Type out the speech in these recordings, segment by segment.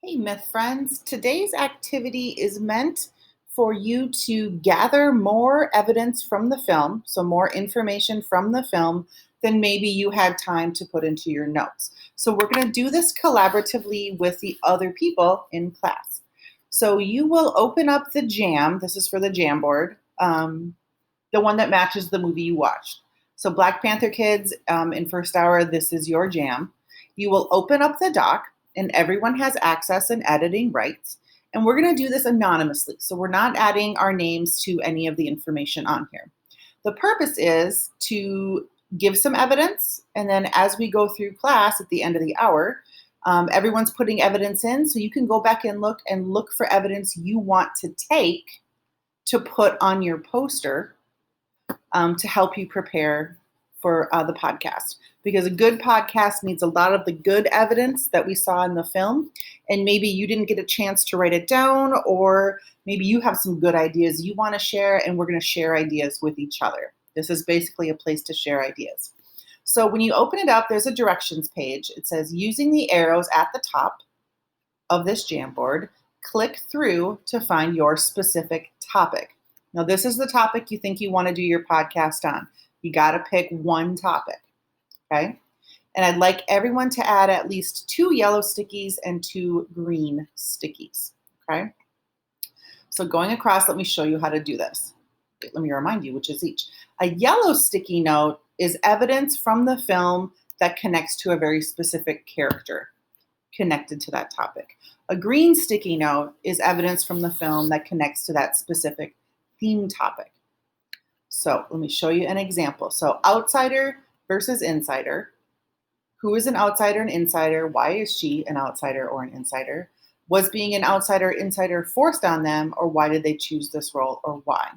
Hey, myth friends. Today's activity is meant for you to gather more evidence from the film, so more information from the film than maybe you had time to put into your notes. So, we're going to do this collaboratively with the other people in class. So, you will open up the jam. This is for the Jamboard, the one that matches the movie you watched. So, Black Panther Kids in first hour, this is your jam. You will open up the doc and everyone has access and editing rights. And we're going to do this anonymously. So we're not adding our names to any of the information on here. The purpose is to give some evidence. And then as we go through class at the end of the hour, everyone's putting evidence in. So you can go back and look for evidence you want to take to put on your poster to help you prepare for the podcast. Because a good podcast needs a lot of the good evidence that we saw in the film. And maybe you didn't get a chance to write it down, or maybe you have some good ideas you want to share, and we're going to share ideas with each other. This is basically a place to share ideas. So when you open it up, there's a directions page. It says, using the arrows at the top of this Jamboard, click through to find your specific topic. Now, this is the topic you think you want to do your podcast on. You got to pick one topic, okay? And I'd like everyone to add at least 2 yellow stickies and 2 green stickies, okay? So going across, let me show you how to do this. Let me remind you which is each. A yellow sticky note is evidence from the film that connects to a very specific character connected to that topic. A green sticky note is evidence from the film that connects to that specific theme topic. So let me show you an example. So outsider versus insider. Who is an outsider and insider? Why is she an outsider or an insider? Was being an outsider or insider forced on them, or why did they choose this role, or why?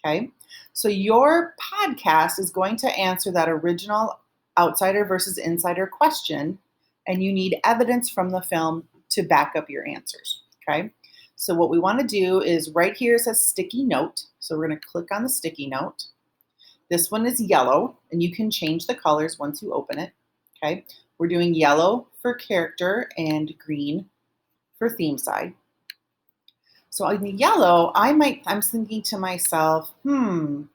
Okay, so your podcast is going to answer that original outsider versus insider question, and you need evidence from the film to back up your answers. Okay, so what we want to do is right here it says sticky note. So we're going to click on the sticky note. This one is yellow, and you can change the colors once you open it. Okay, we're doing yellow for character and green for theme side. So in the yellow, I'm thinking to myself, well,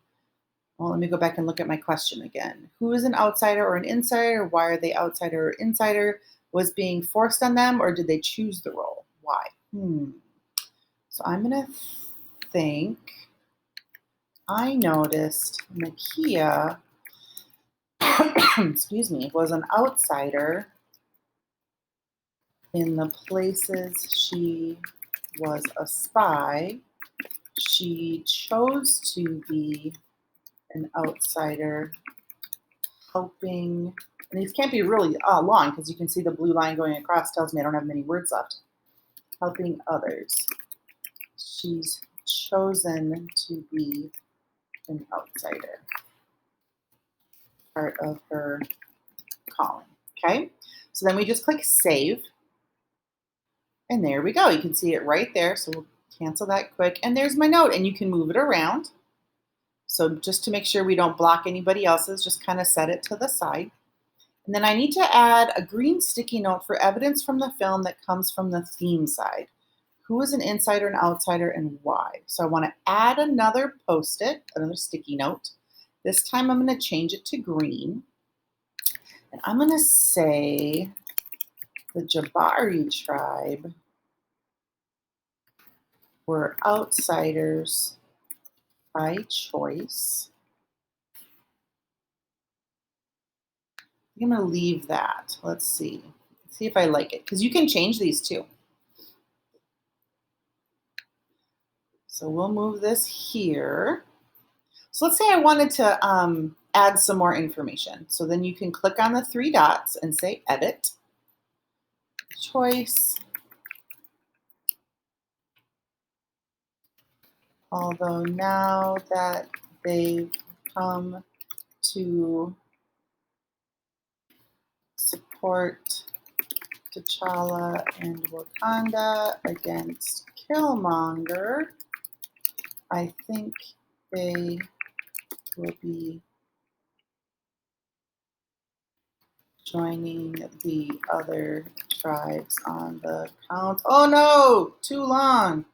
let me go back and look at my question again. Who is an outsider or an insider? Why are they outsider or insider? Was being forced on them, or did they choose the role? Why? So I'm going to think I noticed Nakia excuse me, was an outsider in the places she was a spy. She chose to be an outsider, helping, and these can't be really long because you can see the blue line going across tells me I don't have many words left. Helping others. She's chosen to be an outsider. Part of her calling. Okay, so then we just click save. And there we go. You can see it right there. So we'll cancel that quick. And there's my note. And you can move it around. So just to make sure we don't block anybody else's, just kind of set it to the side. And then I need to add a green sticky note for evidence from the film that comes from the theme side. Who is an insider and outsider, and why? So I want to add another post-it, another sticky note. This time I'm going to change it to green. And I'm going to say the Jabari tribe were outsiders by choice. I'm going to leave that. Let's see. See if I like it, because you can change these too. So we'll move this here. So let's say I wanted to add some more information. So then you can click on the 3 dots and say edit, choice. Although now that they've come to support T'Challa and Wakanda against Killmonger, I think they will be joining the other tribes on the count. Oh no, too long.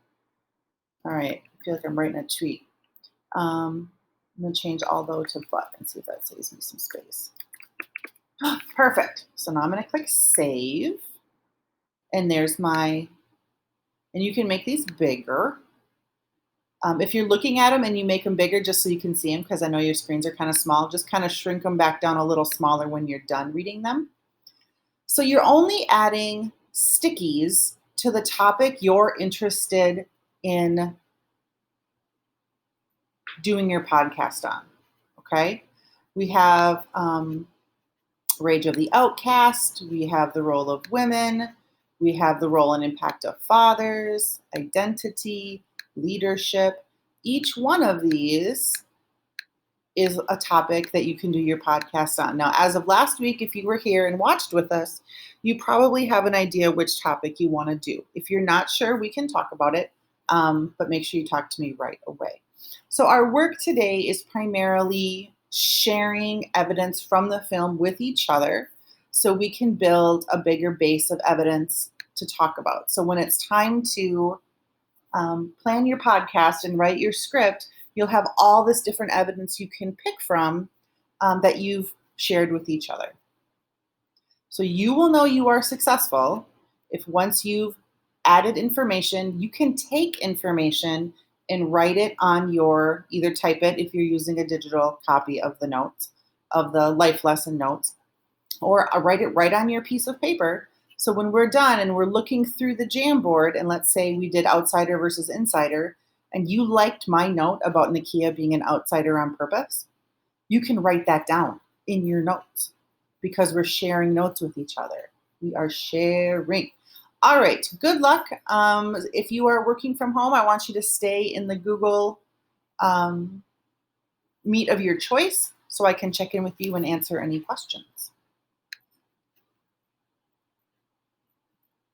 All right, I feel like I'm writing a tweet. I'm gonna change although to but and see if that saves me some space. Perfect. So now I'm gonna click save. And there's my, and you can make these bigger. If you're looking at them and you make them bigger just so you can see them, because I know your screens are kind of small, just kind of shrink them back down a little smaller when you're done reading them. So you're only adding stickies to the topic you're interested in doing your podcast on, okay? We have Rage of the Outcast, we have the role of women, we have the role and impact of fathers, identity, leadership. Each one of these is a topic that you can do your podcast on. Now, as of last week, if you were here and watched with us, you probably have an idea which topic you want to do. If you're not sure, we can talk about it, but make sure you talk to me right away. So our work today is primarily sharing evidence from the film with each other so we can build a bigger base of evidence to talk about. So when it's time to plan your podcast and write your script, you'll have all this different evidence you can pick from that you've shared with each other. So you will know you are successful if once you've added information, you can take information and write it on your, either type it if you're using a digital copy of the notes, of the life lesson notes, or write it right on your piece of paper. So when we're done and we're looking through the Jamboard, and let's say we did outsider versus insider, and you liked my note about Nakia being an outsider on purpose, you can write that down in your notes because we're sharing notes with each other. We are sharing. All right, good luck. If you are working from home, I want you to stay in the Google Meet of your choice so I can check in with you and answer any questions.